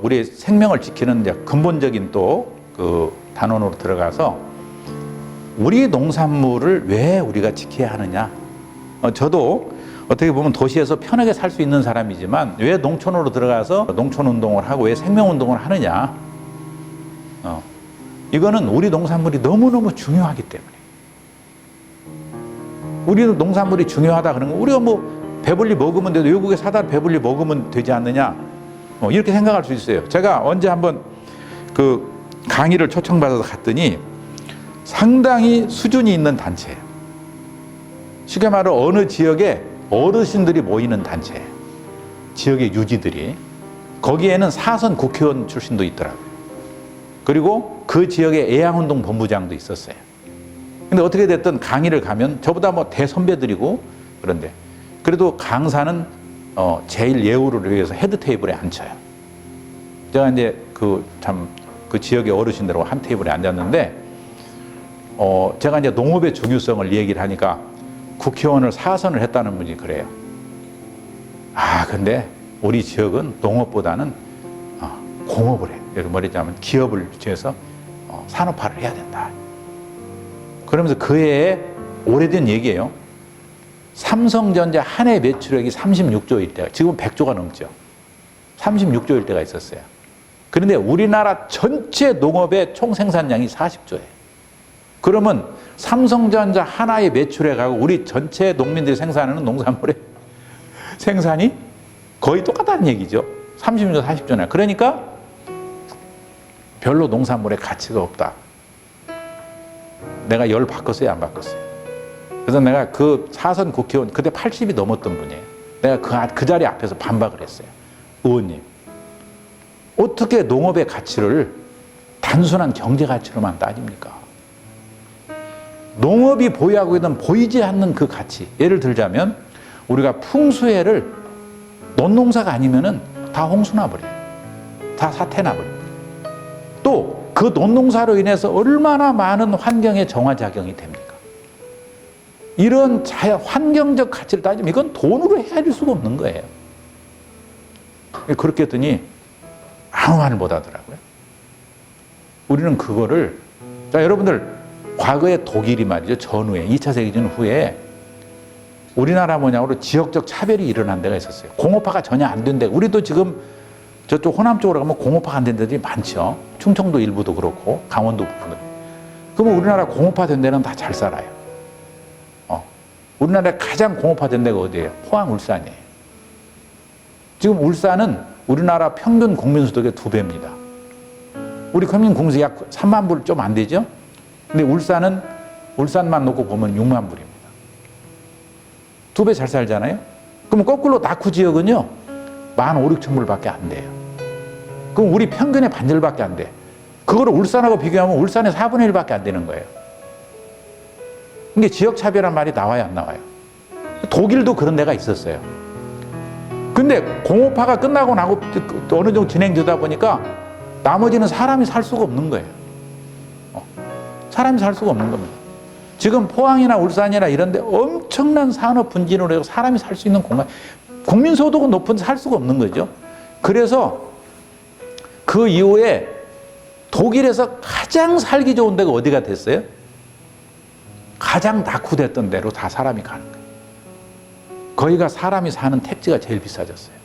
우리의 생명을 지키는 이제 근본적인 또 그 단원으로 들어가서 우리 농산물을 왜 우리가 지켜야 하느냐. 저도 어떻게 보면 도시에서 편하게 살 수 있는 사람이지만 왜 농촌으로 들어가서 농촌운동을 하고 왜 생명운동을 하느냐. 이거는 우리 농산물이 너무너무 중요하기 때문에. 우리 농산물이 중요하다 그러는 거, 우리가 뭐 배불리 먹으면 돼도 외국에 사다 배불리 먹으면 되지 않느냐, 이렇게 생각할 수 있어요. 제가 언제 한번 그 강의를 초청받아서 갔더니 상당히 수준이 있는 단체예요. 쉽게 말해 어느 지역에 어르신들이 모이는 단체예요. 지역의 유지들이. 거기에는 사선 국회의원 출신도 있더라고요. 그리고 그 지역에 애양운동 본부장도 있었어요. 근데 어떻게 됐든 강의를 가면 저보다 뭐 대선배들이고, 그런데 그래도 강사는 제일 예우를 위해서 헤드 테이블에 앉혀요. 제가 이제 그 지역의 어르신들하고 한 테이블에 앉았는데, 제가 이제 농업의 중요성을 얘기를 하니까 국회의원을 사선을 했다는 분이 그래요. 근데 우리 지역은 농업보다는 공업을 해. 말하자면 기업을 유치해서 산업화를 해야 된다. 그러면서 그 해에 오래된 얘기예요. 삼성전자 한 해 매출액이 36조일 때가, 지금 100조가 넘죠. 36조일 때가 있었어요. 그런데 우리나라 전체 농업의 총 생산량이 40조예요. 그러면 삼성전자 하나의 매출액하고 우리 전체 농민들이 생산하는 농산물의 생산이 거의 똑같다는 얘기죠. 30조, 40조나. 그러니까 별로 농산물에 가치가 없다. 내가 열 바꿨어요, 안 바꿨어요? 그래서 내가 그 사선 국회의원, 그때 80이 넘었던 분이에요. 내가 그 자리 앞에서 반박을 했어요. 의원님, 어떻게 농업의 가치를 단순한 경제 가치로만 따집니까? 농업이 보유하고 있는 보이지 않는 그 가치, 예를 들자면 우리가 풍수해를 논농사가 아니면은 다 홍수나 버려요. 다 사태나 버려요. 또 그 논농사로 인해서 얼마나 많은 환경의 정화작용이 됩니까? 이런 환경적 가치를 따지면 이건 돈으로 헤아릴 수가 없는 거예요. 그렇게 했더니 아무 말을 못 하더라고요. 우리는 그거를, 자, 여러분들, 과거에 독일이 말이죠. 전후에, 2차 세계대전 후에 우리나라 뭐냐고 지역적 차별이 일어난 데가 있었어요. 공업화가 전혀 안 된 데. 우리도 지금 저쪽 호남 쪽으로 가면 공업화가 안 된 데들이 많죠. 충청도 일부도 그렇고 강원도 부분도. 그러면 우리나라 공업화된 데는 다 잘 살아요. 우리나라에 가장 공업화된 데가 어디예요? 포항, 울산이에요. 지금 울산은 우리나라 평균 국민소득의 2배입니다. 우리 평균 국민소득이 약 3만 불 좀 안 되죠? 근데 울산만 놓고 보면 6만 불입니다. 2배 잘 살잖아요? 그럼 거꾸로 낙후 지역은요, 15,000, 16,000불밖에 안 돼요. 그럼 우리 평균의 반절밖에 안 돼. 그거를 울산하고 비교하면 울산의 4분의 1밖에 안 되는 거예요. 이게 지역차별한 말이 나와요, 안 나와요? 독일도 그런 데가 있었어요. 근데 공업화가 끝나고 나고 어느 정도 진행되다 보니까 나머지는 사람이 살 수가 없는 거예요. 사람이 살 수가 없는 겁니다. 지금 포항이나 울산이나 이런 데 엄청난 산업 분진으로 해서 사람이 살 수 있는 공간, 국민소득은 높은데 살 수가 없는 거죠. 그래서 그 이후에 독일에서 가장 살기 좋은 데가 어디가 됐어요? 가장 낙후됐던 데로 다 사람이 가는 거예요. 거기가 사람이 사는 택지가 제일 비싸졌어요.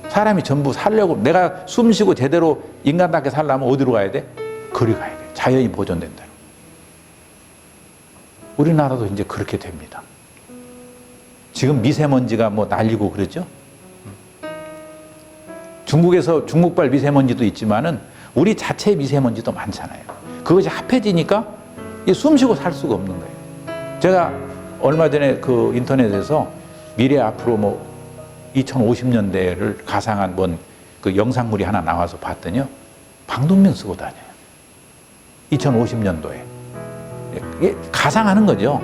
사람이 전부 살려고, 내가 숨 쉬고 제대로 인간답게 살려면 어디로 가야 돼? 거리 가야 돼. 자연이 보존된 대로. 우리나라도 이제 그렇게 됩니다. 지금 미세먼지가 뭐 날리고 그러죠? 중국에서 중국발 미세먼지도 있지만은 우리 자체의 미세먼지도 많잖아요. 그것이 합해지니까 숨 쉬고 살 수가 없는 거예요. 제가 얼마 전에 그 인터넷에서 미래 앞으로 뭐 2050년대를 가상한 그 영상물이 하나 나와서 봤더니요, 방독면 쓰고 다녀요. 2050년도에. 이게 가상하는 거죠.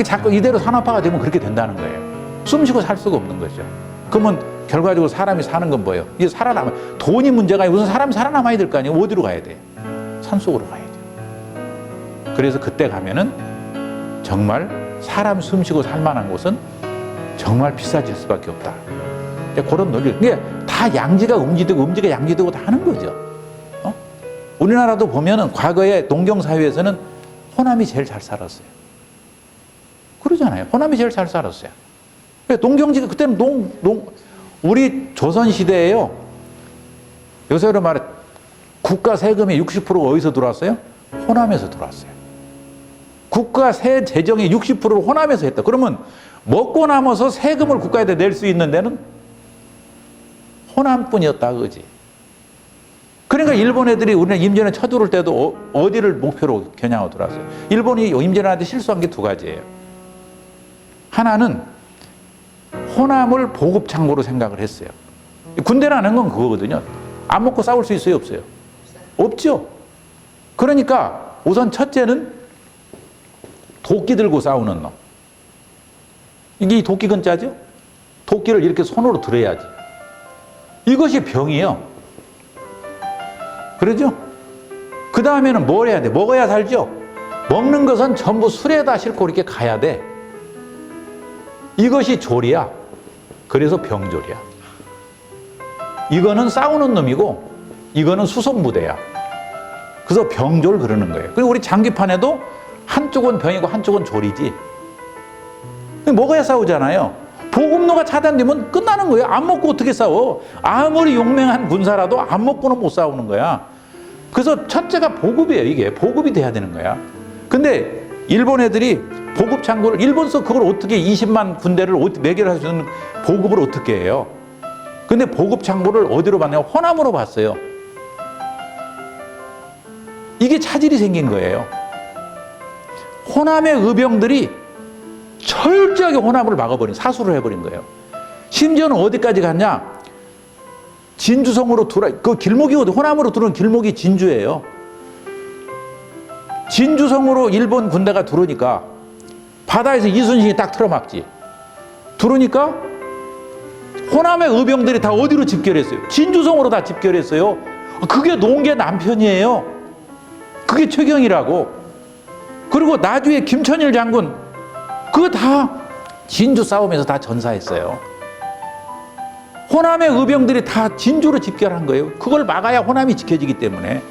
자꾸 이대로 산업화가 되면 그렇게 된다는 거예요. 숨 쉬고 살 수가 없는 거죠. 그러면 결과적으로 사람이 사는 건 뭐예요? 이제 돈이 문제가 아니고 우선 사람이 살아남아야 될 거 아니에요? 어디로 가야 돼요? 산속으로 가야 돼요. 그래서 그때 가면은 정말 사람 숨 쉬고 살 만한 곳은 정말 비싸질 수밖에 없다. 그런 논리. 이게 다 양지가 음지되고 음지가 양지되고 다 하는 거죠. 우리나라도 보면은 과거에 농경사회에서는 호남이 제일 잘 살았어요. 그러잖아요. 호남이 제일 잘 살았어요. 농경지가 그때는 우리 조선시대에요. 요새로 말해 국가 세금의 60%가 어디서 들어왔어요? 호남에서 들어왔어요. 국가 세 재정의 60%를 호남에서 했다. 그러면 먹고 남아서 세금을 국가에다 낼 수 있는 데는 호남뿐이었다 그거지. 그러니까 일본 애들이 우리는 임진왜란 쳐들어올 때도 어디를 목표로 겨냥하고 들어왔어요. 일본이 임진왜란한테 실수한 게 두 가지예요. 하나는 호남을 보급창고로 생각을 했어요. 군대라는 건 그거거든요. 안 먹고 싸울 수 있어요, 없어요? 없죠. 그러니까 우선 첫째는 도끼 들고 싸우는 놈. 이게 도끼 근자죠? 도끼를 이렇게 손으로 들어야지. 이것이 병이에요. 그러죠? 그 다음에는 뭘 해야 돼? 먹어야 살죠? 먹는 것은 전부 술에다 싣고 이렇게 가야 돼. 이것이 조리야. 그래서 병조리야. 이거는 싸우는 놈이고 이거는 수송부대야. 그래서 병조를 그러는 거예요. 그리고 우리 장기판에도 한쪽은 병이고 한쪽은 조리지. 먹어야 싸우잖아요. 보급로가 차단되면 끝나는 거예요. 안 먹고 어떻게 싸워? 아무리 용맹한 군사라도 안 먹고는 못 싸우는 거야. 그래서 첫째가 보급이에요. 이게 보급이 돼야 되는 거야. 근데 일본 애들이 보급 창고를 일본서 그걸 어떻게 20만 군대를 매결할 수 있는 보급을 어떻게 해요? 근데 보급 창고를 어디로 봤냐면 호남으로 봤어요. 이게 차질이 생긴 거예요. 호남의 의병들이 철저하게 호남을 막아버린, 사수를 해버린 거예요. 심지어는 어디까지 갔냐? 진주성으로 그 길목이 어디, 호남으로 들어오는 길목이 진주예요. 진주성으로 일본 군대가 들어오니까 바다에서 이순신이 딱 틀어막지. 들어오니까 호남의 의병들이 다 어디로 집결했어요? 진주성으로 다 집결했어요. 그게 농계 남편이에요. 그게 최경이라고. 그리고 나중에 김천일 장군 그거 다 진주 싸움에서 다 전사했어요. 호남의 의병들이 다 진주로 집결한 거예요. 그걸 막아야 호남이 지켜지기 때문에.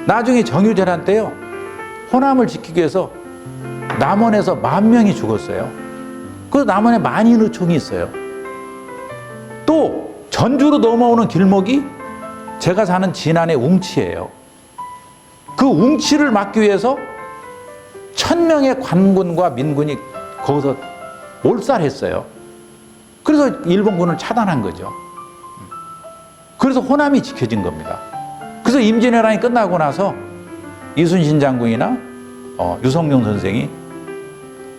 나중에 정유재란 때요. 호남을 지키기 위해서 남원에서 10,000명이 죽었어요. 그래서 남원에 만인의총이 있어요. 또 전주로 넘어오는 길목이 제가 사는 진안의 웅치예요. 그 웅치를 막기 위해서 1,000명의 관군과 민군이 거기서 몰살했어요. 그래서 일본군을 차단한 거죠. 그래서 호남이 지켜진 겁니다. 그래서 임진왜란이 끝나고 나서 이순신 장군이나 유성룡 선생이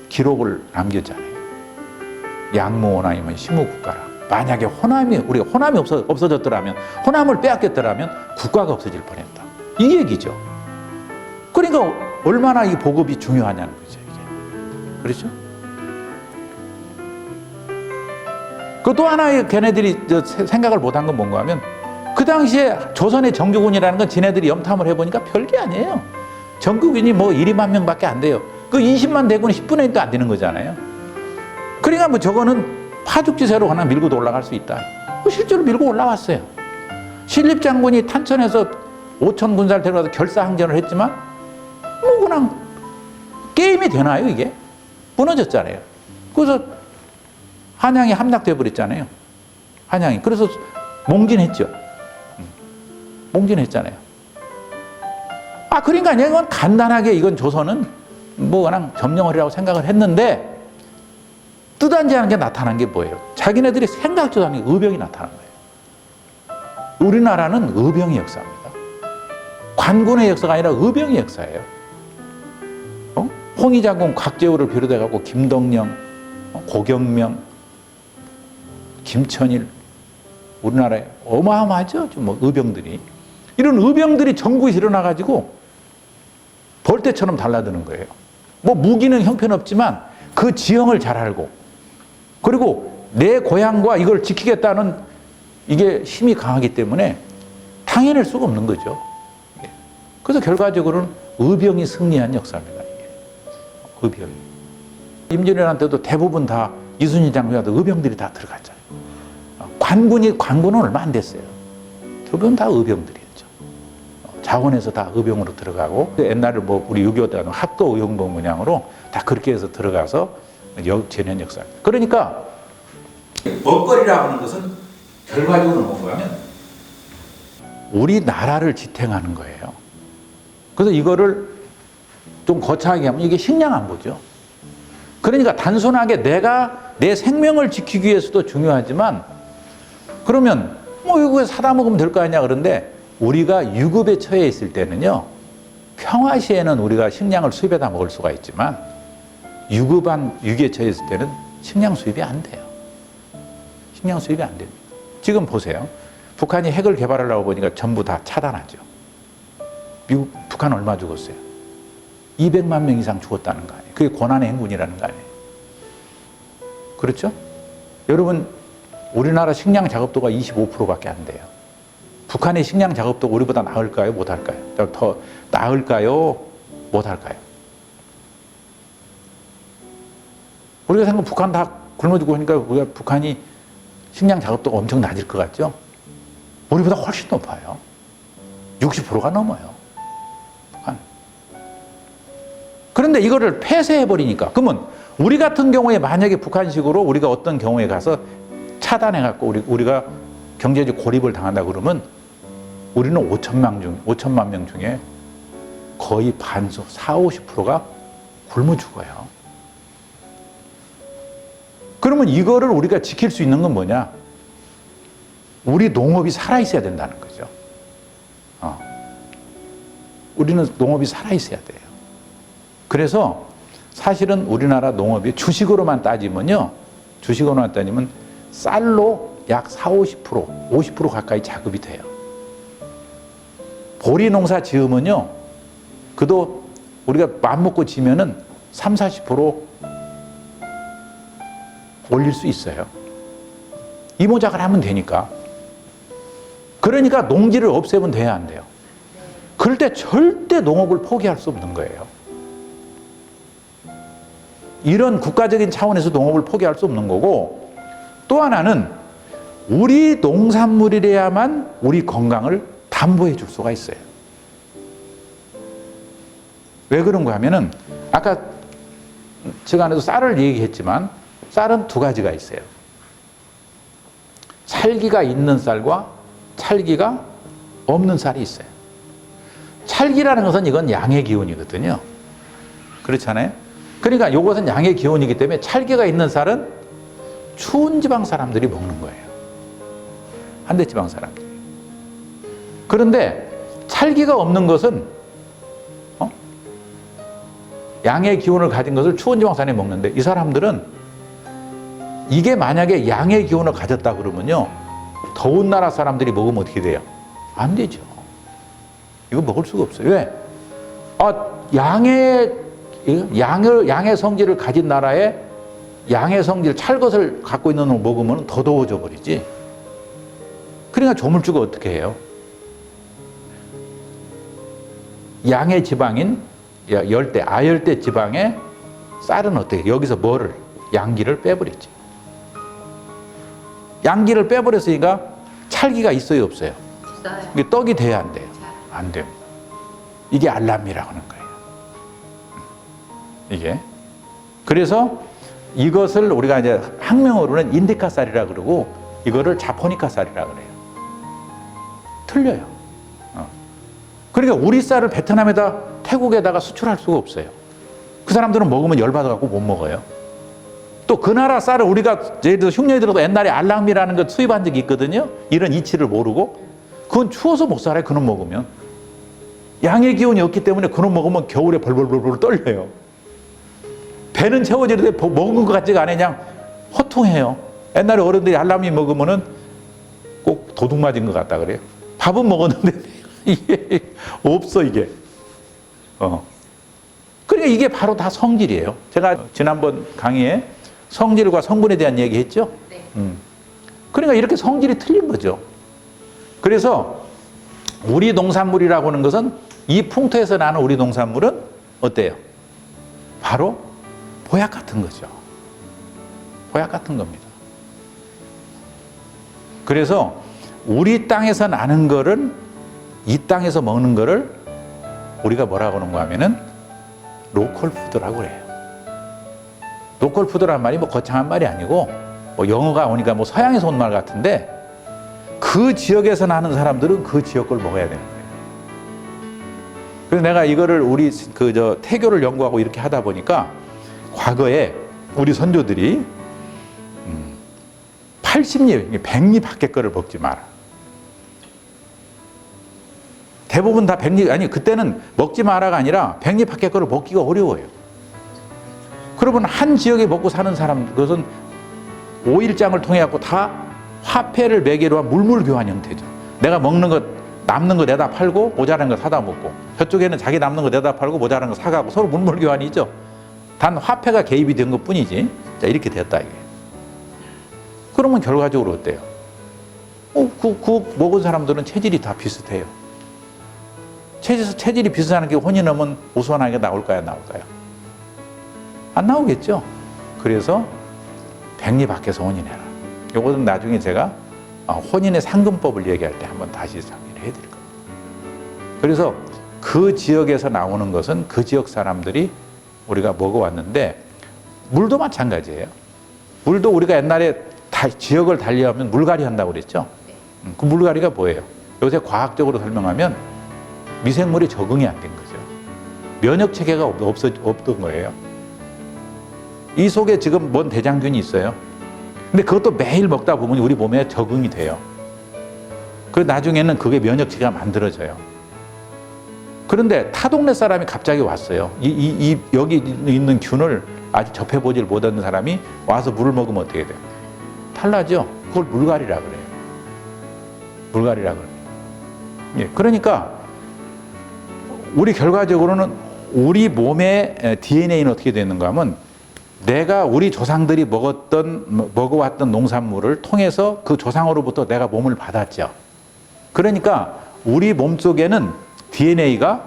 기록을 남겼잖아요. 양모나 아니면 심우국가라. 만약에 우리가 호남이 없어졌더라면, 호남을 빼앗겼더라면 국가가 없어질 뻔했다. 이 얘기죠. 그러니까 얼마나 이 보급이 중요하냐는 거죠, 이게. 그렇죠? 그 또 하나의 걔네들이 생각을 못한 건 뭔가 하면 그 당시에 조선의 정규군이라는 건 지네들이 염탐을 해보니까 별게 아니에요. 정규군이 뭐 1~2만 명밖에 안 돼요. 그 20만 대군이 10분의 1도 안 되는 거잖아요. 그러니까 뭐 저거는 파죽지세로 하나 밀고 올라갈 수 있다. 실제로 밀고 올라왔어요. 신립 장군이 탄천에서 5천 군사를 데려가서 결사항전을 했지만 뭐 그냥 게임이 되나요 이게? 무너졌잖아요. 그래서 한양이 함락돼 버렸잖아요. 한양이. 그래서 몽진했죠. 몽진했잖아요. 그러니까 이건 간단하게 이건 조선은 뭐 그냥 점령을이라고 생각을 했는데 뜻한지 않은 게 나타난 게 뭐예요? 자기네들이 생각지도 않은 게 의병이 나타난 거예요. 우리나라는 의병의 역사입니다. 관군의 역사가 아니라 의병의 역사예요. 홍의장군 곽재우를 비롯해갖고 김덕령, 고경명, 김천일, 우리나라에 어마어마하죠. 뭐 의병들이. 이런 의병들이 전국에 일어나가지고 벌떼처럼 달라드는 거예요. 뭐 무기는 형편없지만 그 지형을 잘 알고 그리고 내 고향과 이걸 지키겠다는 이게 힘이 강하기 때문에 당해낼 수가 없는 거죠. 그래서 결과적으로는 의병이 승리한 역사입니다. 이게. 의병이. 임진왜란 때도 대부분 다 이순신 장군한테 의병들이 다 들어갔잖아요. 관군은 얼마 안 됐어요. 대부분 다 의병들이었죠. 자원에서 다 의병으로 들어가고, 옛날에 뭐 우리 6.25 때 합도 의용봉 문양으로 다 그렇게 해서 들어가서 재련 역사. 그러니까 먹거리라고 하는 것은 결과적으로 뭔가면 우리나라를 지탱하는 거예요. 그래서 이거를 좀 거창하게 하면 이게 식량 안보죠. 그러니까 단순하게 내가 내 생명을 지키기 위해서도 중요하지만, 그러면 뭐 외국에 사다 먹으면 될 거 아니냐. 그런데 우리가 유급에 처해 있을 때는요, 평화 시에는 우리가 식량을 수입해다 먹을 수가 있지만 유급한 위기에 처해 있을 때는 식량 수입이 안 돼요. 식량 수입이 안 됩니다. 지금 보세요. 북한이 핵을 개발하려고 보니까 전부 다 차단하죠. 북한 얼마 죽었어요? 200만 명 이상 죽었다는 거 아니에요. 그게 고난의 행군이라는 거 아니에요. 그렇죠? 여러분, 우리나라 식량 작업도가 25%밖에 안 돼요. 북한의 식량 작업도가 우리보다 나을까요? 못할까요? 더 나을까요? 못할까요? 우리가 생각하면 북한 다 굶어 죽고 하니까 우리가 북한이 식량 작업도가 엄청 낮을 것 같죠? 우리보다 훨씬 높아요. 60%가 넘어요. 북한. 그런데 이거를 폐쇄해버리니까, 그러면 우리 같은 경우에 만약에 북한식으로 우리가 어떤 경우에 가서 차단해갖고 우리가 경제적 고립을 당한다 그러면 우리는 5천만 명 중에 거의 반수, 40~50%가 굶어 죽어요. 그러면 이거를 우리가 지킬 수 있는 건 뭐냐? 우리 농업이 살아있어야 된다는 거죠. 우리는 농업이 살아있어야 돼요. 그래서 사실은 우리나라 농업이 주식으로만 따지면요, 주식으로만 따지면 쌀로 약 40~50%, 50% 가까이 자급이 돼요. 보리 농사 지으면요, 그도 우리가 맘먹고 지면은 30~40% 올릴 수 있어요. 이모작을 하면 되니까. 그러니까 농지를 없애면 돼야 안 돼요. 그럴 때 절대 농업을 포기할 수 없는 거예요. 이런 국가적인 차원에서 농업을 포기할 수 없는 거고, 또 하나는 우리 농산물이래야만 우리 건강을 담보해 줄 수가 있어요. 왜 그런가 하면은, 아까 시간에도 쌀을 얘기했지만 쌀은 두 가지가 있어요. 찰기가 있는 쌀과 찰기가 없는 쌀이 있어요. 찰기라는 것은 이건 양의 기운이거든요. 그렇잖아요. 그러니까 이것은 양의 기운이기 때문에 찰기가 있는 쌀은 추운 지방 사람들이 먹는 거예요. 한대 지방 사람들이. 그런데 찰기가 없는 것은 양의 기운을 가진 것을 추운 지방 사람이 먹는데, 이 사람들은 이게 만약에 양의 기운을 가졌다 그러면요, 더운 나라 사람들이 먹으면 어떻게 돼요? 안 되죠. 이거 먹을 수가 없어요. 왜? 양의 성질을 가진 나라에 양의 성질, 찰것을 갖고 있는 걸 먹으면 더 더워져 버리지. 그러니까 조물주가 어떻게 해요? 양의 지방인 열대, 아열대 지방의 쌀은 어떻게 해요? 여기서 뭐를? 양기를 빼버렸지. 양기를 빼버렸으니까 찰기가 있어요, 없어요? 있어요. 이게 떡이 돼야 안 돼요? 안 됩니다. 이게 알람이라고 하는 거예요. 이게. 그래서 이것을 우리가 이제 학명어로는 인디카 쌀이라고 그러고, 이거를 자포니카 쌀이라고 그래요. 틀려요. 그러니까 우리 쌀을 베트남에다, 태국에다가 수출할 수가 없어요. 그 사람들은 먹으면 열받아갖고 못 먹어요. 또 그 나라 쌀을 우리가, 예를 들어 흉년이 들어도 옛날에 알람이라는 거 수입한 적이 있거든요. 이런 이치를 모르고. 그건 추워서 못 살아요, 그놈 먹으면. 양의 기운이 없기 때문에 그놈 먹으면 겨울에 벌벌벌 떨려요. 배는 채워지는데 먹은 것 같지가 않아요. 그냥 허통해요. 옛날에 어른들이 알람이 먹으면은 꼭 도둑 맞은 것 같다 그래요. 밥은 먹었는데 이게 없어, 이게. 그러니까 이게 바로 다 성질이에요. 제가 지난번 강의에 성질과 성분에 대한 얘기 했죠? 네. 그러니까 이렇게 성질이 틀린 거죠. 그래서 우리 농산물이라고 하는 것은, 이 풍토에서 나는 우리 농산물은 어때요? 바로 보약 같은 거죠. 보약 같은 겁니다. 그래서 우리 땅에서 나는 거를 이 땅에서 먹는 거를 우리가 뭐라고 하는가 하면은 로컬 푸드라고 그래요. 로컬 푸드란 말이 뭐 거창한 말이 아니고 뭐 영어가 오니까 뭐 서양에서 온 말 같은데 그 지역에서 나는 사람들은 그 지역 걸 먹어야 되는 거예요. 그래서 내가 이거를 우리 태교를 연구하고 이렇게 하다 보니까 과거에 우리 선조들이 80리, 100리 밖에 거를 먹지 마라. 대부분 다 100리, 아니 그때는 먹지 마라가 아니라 100리 밖에 거를 먹기가 어려워요. 그러면 한 지역에 먹고 사는 사람, 그것은 5일장을 통해 갖고 다 화폐를 매개로 한 물물 교환 형태죠. 내가 먹는 것, 남는 거 내다 팔고 모자란 거 사다 먹고, 저쪽에는 자기 남는 거 내다 팔고 모자란 거 사가고 서로 물물 교환이죠. 단 화폐가 개입이 된 것 뿐이지. 자, 이렇게 됐다 이게. 그러면 결과적으로 어때요? 그 먹은 사람들은 체질이 다 비슷해요. 체질이 비슷한 게 혼인하면 우수하게 나올까요? 나올까요? 안 나오겠죠. 그래서 100리 밖에서 혼인해라. 요거는 나중에 제가 혼인의 상금법을 얘기할 때 한번 다시 상의를 해드릴 겁니다. 그래서 그 지역에서 나오는 것은 그 지역 사람들이 우리가 먹어왔는데, 물도 마찬가지예요. 물도 우리가 옛날에 지역을 달리하면 물갈이 한다고 그랬죠. 그 물갈이가 뭐예요? 요새 과학적으로 설명하면 미생물이 적응이 안 된 거죠. 면역 체계가 없던 거예요. 이 속에 지금 뭔 대장균이 있어요. 근데 그것도 매일 먹다 보면 우리 몸에 적응이 돼요. 그 나중에는 그게 면역 체계가 만들어져요. 그런데 타 동네 사람이 갑자기 왔어요. 여기 있는 균을 아직 접해보질 못한 사람이 와서 물을 먹으면 어떻게 돼요? 탈나죠? 그걸 물갈이라 그래요. 물갈이라 그래요. 예, 그러니까 우리 결과적으로는 우리 몸의 DNA는 어떻게 되는가 하면, 내가 우리 조상들이 먹어왔던 농산물을 통해서 그 조상으로부터 내가 몸을 받았죠. 그러니까 우리 몸속에는 DNA가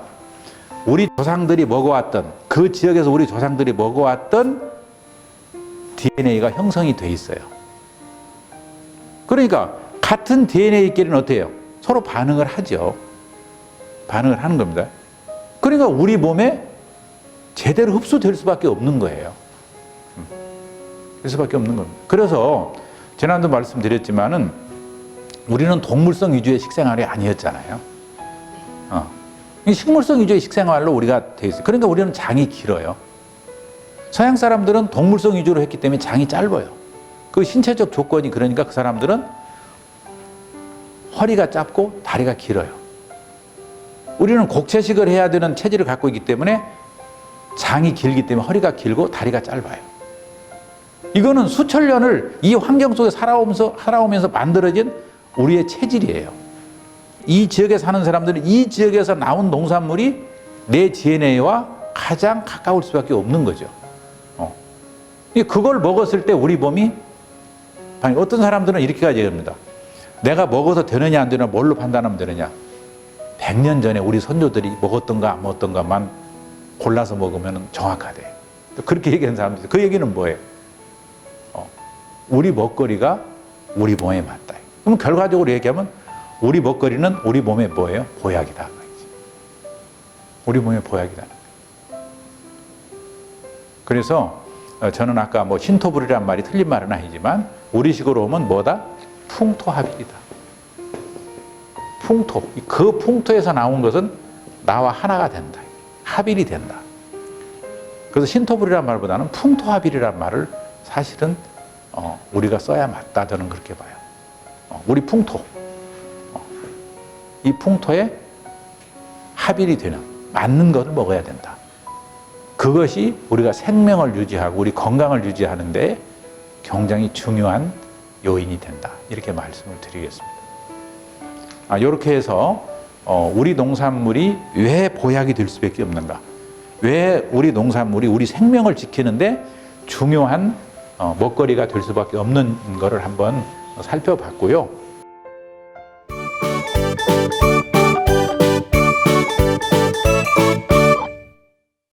우리 조상들이 먹어왔던, 그 지역에서 우리 조상들이 먹어왔던 DNA가 형성이 돼 있어요. 그러니까 같은 DNA끼리는 어때요? 서로 반응을 하죠. 반응을 하는 겁니다. 그러니까 우리 몸에 제대로 흡수될 수밖에 없는 거예요. 될 수밖에 없는 겁니다. 그래서 지난번도 말씀드렸지만은 우리는 동물성 위주의 식생활이 아니었잖아요. 식물성 위주의 식생활로 우리가 돼 있어요. 그러니까 우리는 장이 길어요. 서양 사람들은 동물성 위주로 했기 때문에 장이 짧아요. 그 신체적 조건이 그러니까 그 사람들은 허리가 짧고 다리가 길어요. 우리는 곡체식을 해야 되는 체질을 갖고 있기 때문에 장이 길기 때문에 허리가 길고 다리가 짧아요. 이거는 수천 년을 이 환경 속에 살아오면서 만들어진 우리의 체질이에요. 이 지역에 사는 사람들은 이 지역에서 나온 농산물이 내 DNA와 가장 가까울 수밖에 없는 거죠. 그걸 먹었을 때 우리 몸이, 어떤 사람들은 이렇게까지 얘기합니다. 내가 먹어서 되느냐 안 되느냐 뭘로 판단하면 되느냐. 100년 전에 우리 선조들이 먹었던가 안 먹었던가만 골라서 먹으면 정확하대. 그렇게 얘기하는 사람들 있어요. 그 얘기는 뭐예요? 우리 먹거리가 우리 몸에 맞다. 그럼 결과적으로 얘기하면 우리 먹거리는 우리 몸에 뭐예요? 보약이다. 우리 몸에 보약이다. 그래서 저는 아까 뭐 신토불이란 말이 틀린 말은 아니지만 우리식으로 오면 뭐다? 풍토합일이다. 풍토. 그 풍토에서 나온 것은 나와 하나가 된다. 합일이 된다. 그래서 신토불이란 말보다는 풍토합일이란 말을 사실은 우리가 써야 맞다. 저는 그렇게 봐요. 우리 풍토. 이 풍토에 합일이 되는, 맞는 것을 먹어야 된다. 그것이 우리가 생명을 유지하고 우리 건강을 유지하는 데 굉장히 중요한 요인이 된다. 이렇게 말씀을 드리겠습니다. 이렇게 해서 우리 농산물이 왜 보약이 될 수밖에 없는가? 왜 우리 농산물이 우리 생명을 지키는데 중요한 먹거리가 될 수밖에 없는 것을 한번 살펴봤고요.